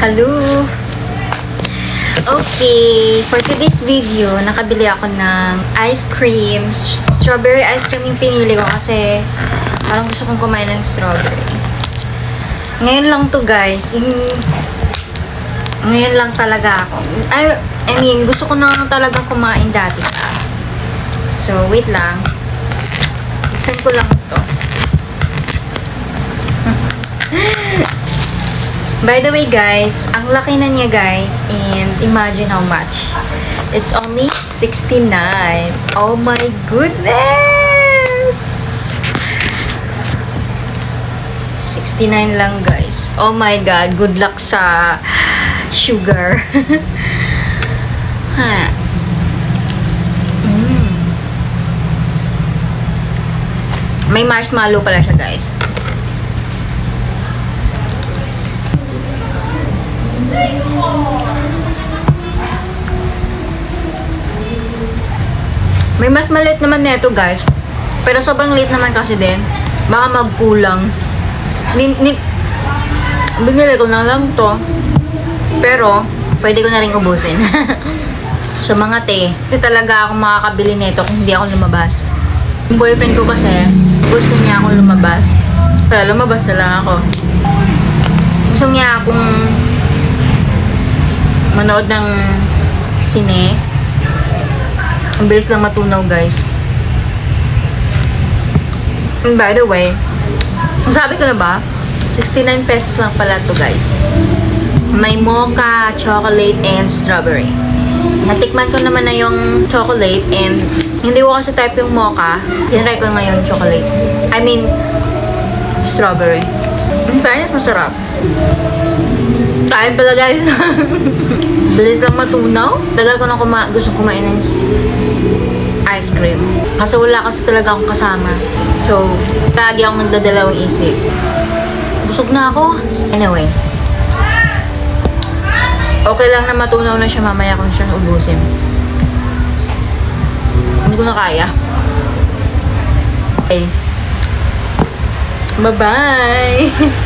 Hello! Okay, for today's video, nakabili ako ng ice cream. Strawberry ice cream yung pinili ko kasi parang gusto kong kumain ng strawberry. Ngayon lang to guys. Ngayon lang talaga ako. I mean, gusto ko na talagang kumain dati pa. So, wait lang. Buksan ko lang to. By the way guys, ang laki na niya guys, and imagine how much. It's only 69. Oh my goodness! 69 lang guys. Oh my god, good luck sa sugar. Ha. May marshmallow pala siya guys. May mas maliit naman nito guys. Pero sobrang liit naman kasi din. Baka magkulang. Binili ko na lang to. Pero, pwede ko na rin ubusin. So mga te, hindi talaga ako makakabili nito kung hindi ako lumabas. Yung boyfriend ko kasi, gusto niya akong lumabas. Kaya lumabas na lang ako. Gusto niya akong manood ng sine. Ang bilis lang matunaw guys. And by the way, sabi ko na ba, 69 pesos lang pala to guys. May mocha, chocolate, and strawberry. Natikman ko naman na yung chocolate and hindi ko kasi type yung mocha. Tinry ko ngayon chocolate. I mean, strawberry. In fairness, masarap. Kain pala guys. Bilis lang matunaw. Tagal ko na gusto kumain ng ice cream. Kasi wala kasi talaga akong kasama. So, lagi akong nagdadalawang isip. Busog na ako. Anyway. Okay lang na matunaw na siya mamaya kung siya ubusin. Hindi ko na kaya. Okay. Bye-bye!